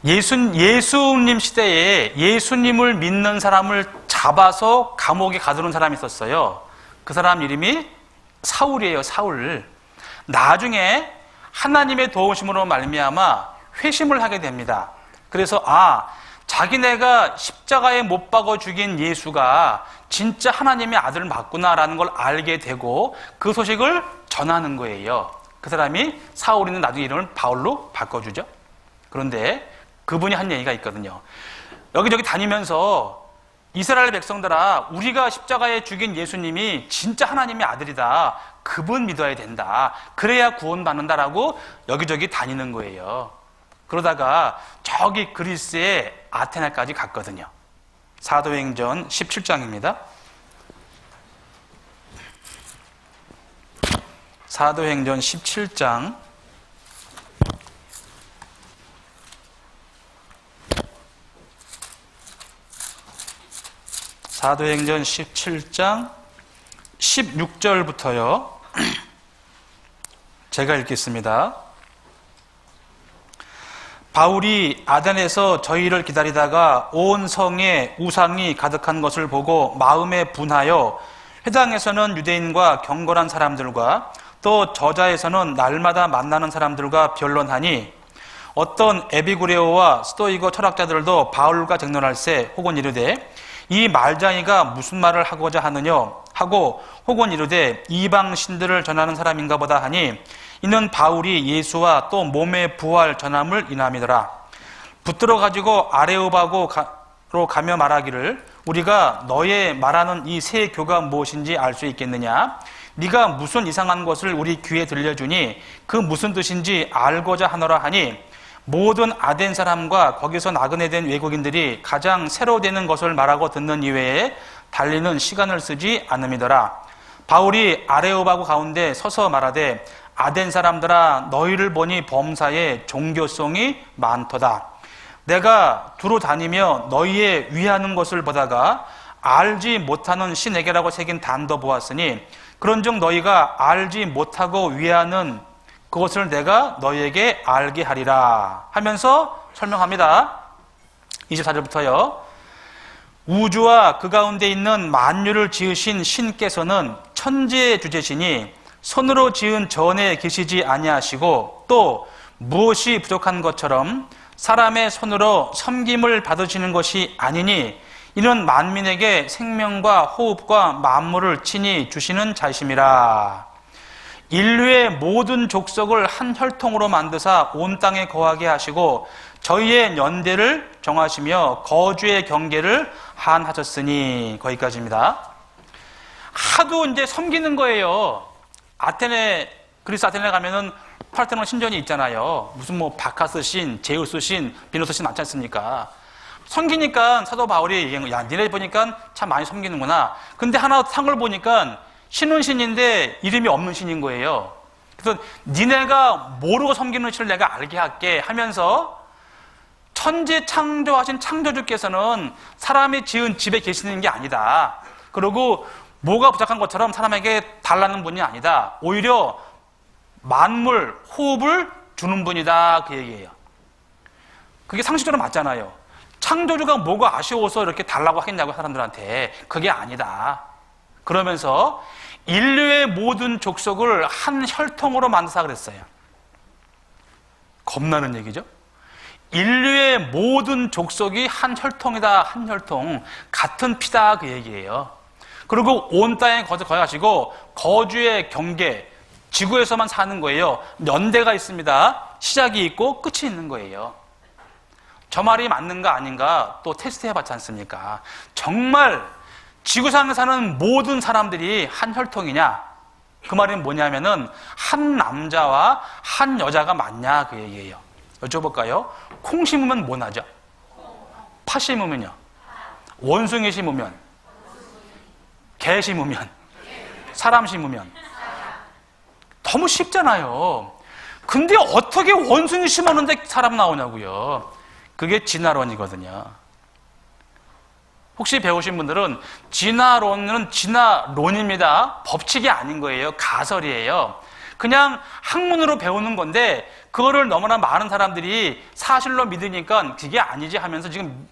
예수님 시대에 예수님을 믿는 사람을 잡아서 감옥에 가두는 사람이 있었어요. 그 사람 이름이 사울이에요. 사울. 나중에 하나님의 도우심으로 말미암아 회심을 하게 됩니다. 그래서 자기네가 십자가에 못 박아 죽인 예수가 진짜 하나님의 아들 맞구나라는 걸 알게 되고 그 소식을 전하는 거예요. 그 사람이 사울이는 나중에 이름을 바울로 바꿔주죠. 그런데 그분이 한 얘기가 있거든요. 여기저기 다니면서 이스라엘 백성들아, 우리가 십자가에 죽인 예수님이 진짜 하나님의 아들이다. 그분 믿어야 된다. 그래야 구원받는다라고 여기저기 다니는 거예요. 그러다가 저기 그리스의 아테네까지 갔거든요. 사도행전 17장입니다. 사도행전 17장 사도행전 17장 16절부터요. 제가 읽겠습니다. 바울이 아덴에서 저희를 기다리다가 온 성에 우상이 가득한 것을 보고 마음에 분하여 회당에서는 유대인과 경건한 사람들과 또 저자에서는 날마다 만나는 사람들과 변론하니 어떤 에비구레오와 스토이고 철학자들도 바울과 쟁론할세 혹은 이르되 이 말장이가 무슨 말을 하고자 하느냐 하고 혹은 이르되 이방 신들을 전하는 사람인가 보다 하니 이는 바울이 예수와 또 몸의 부활 전함을 인함이더라. 붙들어 가지고 아레오바고로 가며 말하기를 우리가 너의 말하는 이 새 교가 무엇인지 알 수 있겠느냐? 네가 무슨 이상한 것을 우리 귀에 들려주니 그 무슨 뜻인지 알고자 하노라 하니 모든 아덴 사람과 거기서 나그네 된 외국인들이 가장 새로 되는 것을 말하고 듣는 이외에 달리는 시간을 쓰지 않음이더라. 바울이 아레오바고 가운데 서서 말하되 아덴 사람들아, 너희를 보니 범사에 종교성이 많도다. 내가 두루 다니며 너희의 위하는 것을 보다가 알지 못하는 신에게라고 새긴 단도 보았으니 그런즉 너희가 알지 못하고 위하는 그것을 내가 너희에게 알게 하리라 하면서 설명합니다. 24절부터요. 우주와 그 가운데 있는 만유를 지으신 신께서는 천지의 주제시니 손으로 지은 전에 계시지 아니하시고 또 무엇이 부족한 것처럼 사람의 손으로 섬김을 받으시는 것이 아니니 이는 만민에게 생명과 호흡과 만물을 친히 주시는 자이심이라. 인류의 모든 족속을 한 혈통으로 만드사 온 땅에 거하게 하시고 저희의 연대를 정하시며 거주의 경계를 한하셨으니. 거기까지입니다. 하도 이제 섬기는 거예요. 그리스 아테네 가면은 파르테논 신전이 있잖아요. 무슨 뭐 바카스 신, 제우스 신, 비너스 신 많지 않습니까? 섬기니까 사도 바울이 얘기한 거야. 니네 보니까 참 많이 섬기는구나. 근데 하나 산 걸 보니까 신은 신인데 이름이 없는 신인 거예요. 그래서 니네가 모르고 섬기는 신을 내가 알게 할게 하면서 천지 창조하신 창조주께서는 사람이 지은 집에 계시는 게 아니다. 그리고 뭐가 부족한 것처럼 사람에게 달라는 분이 아니다. 오히려 만물, 호흡을 주는 분이다. 그 얘기예요. 그게 상식적으로 맞잖아요. 창조주가 뭐가 아쉬워서 이렇게 달라고 하겠냐고 사람들한테. 그게 아니다. 그러면서 인류의 모든 족속을 한 혈통으로 만드사 그랬어요. 겁나는 얘기죠. 인류의 모든 족속이 한 혈통이다. 한 혈통. 같은 피다. 그 얘기예요. 그리고 온 땅에 거하시고 거주의 경계, 지구에서만 사는 거예요. 연대가 있습니다. 시작이 있고 끝이 있는 거예요. 저 말이 맞는가 아닌가 또 테스트 해봤지 않습니까? 정말 지구상에 사는 모든 사람들이 한 혈통이냐? 그 말은 뭐냐면은 한 남자와 한 여자가 맞냐? 그 얘기예요. 여쭤볼까요? 콩 심으면 뭐 나죠? 파 심으면요? 원숭이 심으면? 개 심으면? 사람 심으면? 너무 쉽잖아요. 근데 어떻게 원숭이 심었는데 사람 나오냐고요. 그게 진화론이거든요. 혹시 배우신 분들은 진화론은 진화론입니다. 법칙이 아닌 거예요. 가설이에요. 그냥 학문으로 배우는 건데 그거를 너무나 많은 사람들이 사실로 믿으니까 그게 아니지 하면서 지금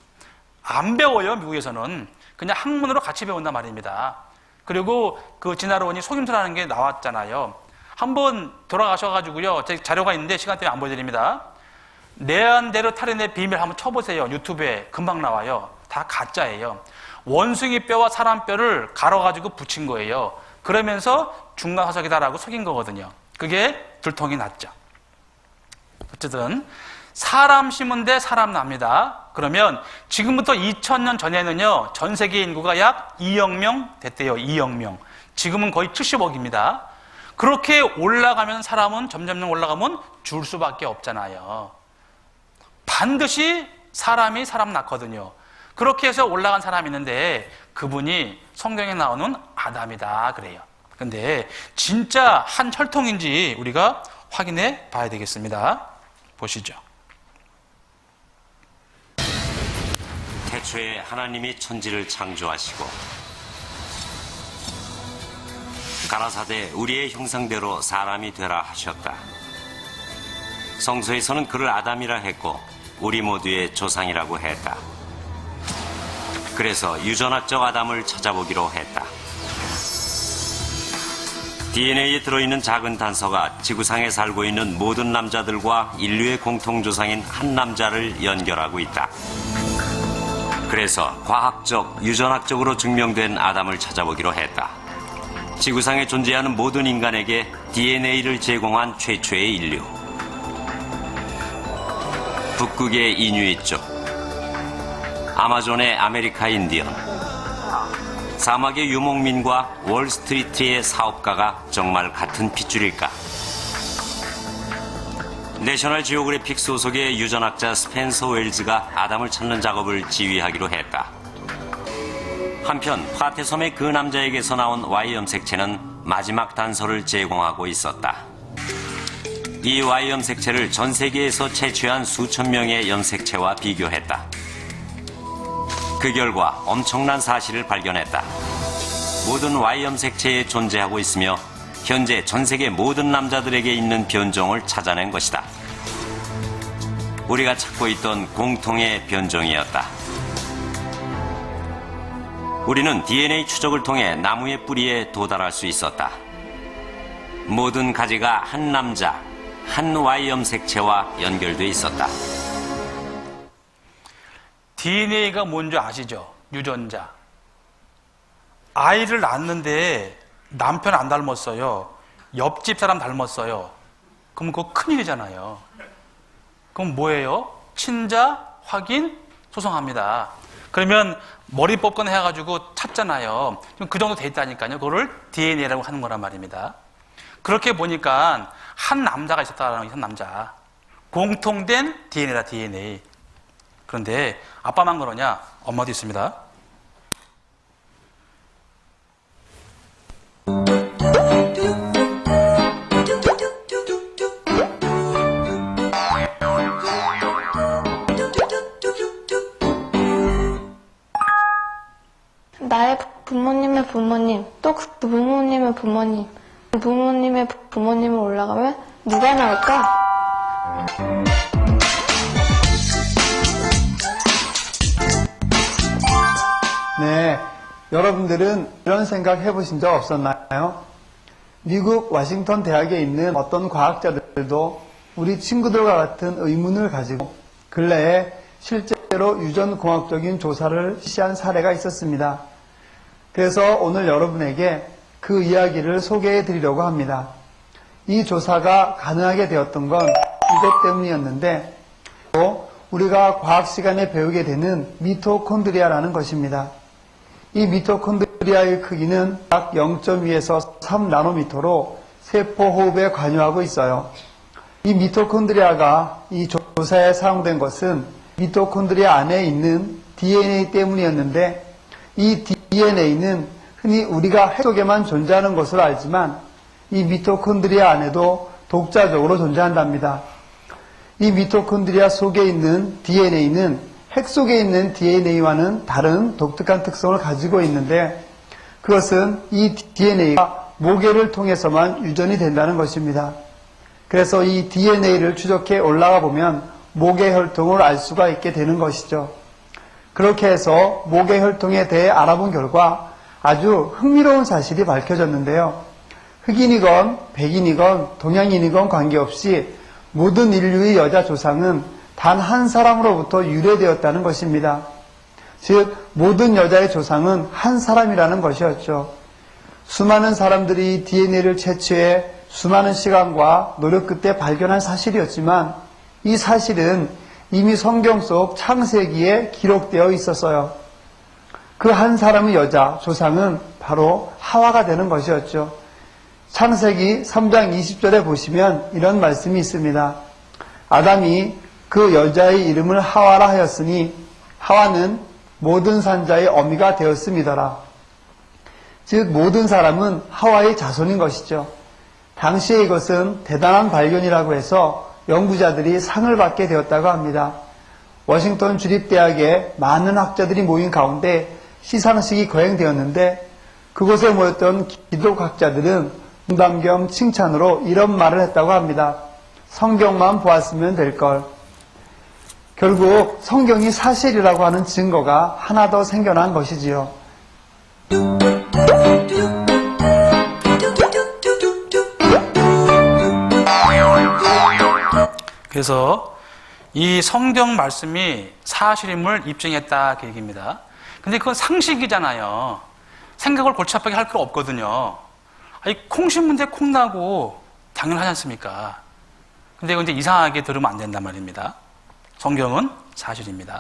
안 배워요, 미국에서는. 그냥 학문으로 같이 배운단 말입니다. 그리고 그 진화론이 속임수라는 게 나왔잖아요. 한번 돌아가셔가지고요, 제 자료가 있는데 시간 때문에 안 보여드립니다. 네안데르탈인의 비밀 한번 쳐보세요. 유튜브에 금방 나와요. 다 가짜예요. 원숭이 뼈와 사람 뼈를 갈아가지고 붙인 거예요. 그러면서 중간화석이다라고 속인 거거든요. 그게 들통이 났죠. 어쨌든 사람 심은데 사람 납니다. 그러면 지금부터 2000년 전에는요, 전 세계 인구가 약 2억 명 됐대요. 2억 명. 지금은 거의 70억입니다. 그렇게 올라가면 사람은 점점 올라가면 줄 수밖에 없잖아요. 반드시 사람이 사람 낳거든요. 그렇게 해서 올라간 사람이 있는데 그분이 성경에 나오는 아담이다 그래요. 근데 진짜 한 혈통인지 우리가 확인해 봐야 되겠습니다. 보시죠. 태초에 하나님이 천지를 창조하시고 가라사대 우리의 형상대로 사람이 되라 하셨다. 성서에서는 그를 아담이라 했고 우리 모두의 조상이라고 했다. 그래서 유전학적 아담을 찾아보기로 했다. DNA에 들어있는 작은 단서가 지구상에 살고 있는 모든 남자들과 인류의 공통조상인 한 남자를 연결하고 있다. 그래서 과학적, 유전학적으로 증명된 아담을 찾아보기로 했다. 지구상에 존재하는 모든 인간에게 DNA를 제공한 최초의 인류. 북극의 이누이족, 아마존의 아메리카 인디언, 사막의 유목민과 월스트리트의 사업가가 정말 같은 핏줄일까? 내셔널 지오그래픽 소속의 유전학자 스펜서 웰즈가 아담을 찾는 작업을 지휘하기로 했다. 한편 파테섬의 그 남자에게서 나온 Y 염색체는 마지막 단서를 제공하고 있었다. 이 Y 염색체를 전 세계에서 채취한 수천 명의 염색체와 비교했다. 그 결과 엄청난 사실을 발견했다. 모든 Y 염색체에 존재하고 있으며 현재 전 세계 모든 남자들에게 있는 변종을 찾아낸 것이다. 우리가 찾고 있던 공통의 변종이었다. 우리는 DNA 추적을 통해 나무의 뿌리에 도달할 수 있었다. 모든 가지가 한 남자, 한 Y 염색체와 연결돼 있었다. DNA가 뭔지 아시죠? 유전자. 아이를 낳았는데 남편 안 닮았어요. 옆집 사람 닮았어요. 그럼 그거 큰일이잖아요. 그럼 뭐예요? 친자 확인 소송합니다. 그러면 머리 뽑거나 해가지고 찾잖아요. 그 정도 돼 있다니까요. 그거를 DNA라고 하는 거란 말입니다. 그렇게 보니까 한 남자가 있었다라는 게 한 남자. 공통된 DNA다, DNA. 그런데 아빠만 그러냐? 엄마도 있습니다. 나의 부모님의 부모님, 또 그 부모님의 부모님, 부모님의 부모님을 올라가면 누가 나올까? 네, 여러분들은 이런 생각 해보신 적 없었나요? 미국 워싱턴 대학에 있는 어떤 과학자들도 우리 친구들과 같은 의문을 가지고 근래에 실제로 유전공학적인 조사를 실시한 사례가 있었습니다. 그래서 오늘 여러분에게 그 이야기를 소개해 드리려고 합니다. 이 조사가 가능하게 되었던 건 이것 때문이었는데 또 우리가 과학 시간에 배우게 되는 미토콘드리아라는 것입니다. 이 미토콘드리아의 크기는 약 0.2에서 3나노미터로 세포 호흡에 관여하고 있어요. 이 미토콘드리아가 이 조사에 사용된 것은 미토콘드리아 안에 있는 DNA 때문이었는데 이 DNA는 흔히 우리가 핵 속에만 존재하는 것으로 알지만 이 미토콘드리아 안에도 독자적으로 존재한답니다. 이 미토콘드리아 속에 있는 DNA는 핵 속에 있는 DNA와는 다른 독특한 특성을 가지고 있는데 그것은 이 DNA가 모계를 통해서만 유전이 된다는 것입니다. 그래서 이 DNA를 추적해 올라가 보면 목의 혈통을 알 수가 있게 되는 것이죠. 그렇게 해서 목의 혈통에 대해 알아본 결과 아주 흥미로운 사실이 밝혀졌는데요. 흑인이건 백인이건 동양인이건 관계없이 모든 인류의 여자 조상은 단 한 사람으로부터 유래되었다는 것입니다. 즉 모든 여자의 조상은 한 사람이라는 것이었죠. 수많은 사람들이 DNA를 채취해 수많은 시간과 노력 끝에 발견한 사실이었지만 이 사실은 이미 성경 속 창세기에 기록되어 있었어요. 그 한 사람의 여자 조상은 바로 하와가 되는 것이었죠. 창세기 3장 20절에 보시면 이런 말씀이 있습니다. 아담이 그 여자의 이름을 하와라 하였으니 하와는 모든 산자의 어미가 되었음이더라. 즉 모든 사람은 하와의 자손인 것이죠. 당시에 이것은 대단한 발견이라고 해서 연구자들이 상을 받게 되었다고 합니다. 워싱턴 주립대학에 많은 학자들이 모인 가운데 시상식이 거행되었는데 그곳에 모였던 기독학자들은 농담 겸 칭찬으로 이런 말을 했다고 합니다. 성경만 보았으면 될걸. 결국 성경이 사실이라고 하는 증거가 하나 더 생겨난 것이지요. 그래서 이 성경 말씀이 사실임을 입증했다 그 얘기입니다. 근데 그건 상식이잖아요. 생각을 골치 아프게 할 필요 없거든요. 아니, 콩 심은데 콩 나고 당연하지 않습니까? 근데 이건 이제 이상하게 들으면 안 된단 말입니다. 성경은 사실입니다.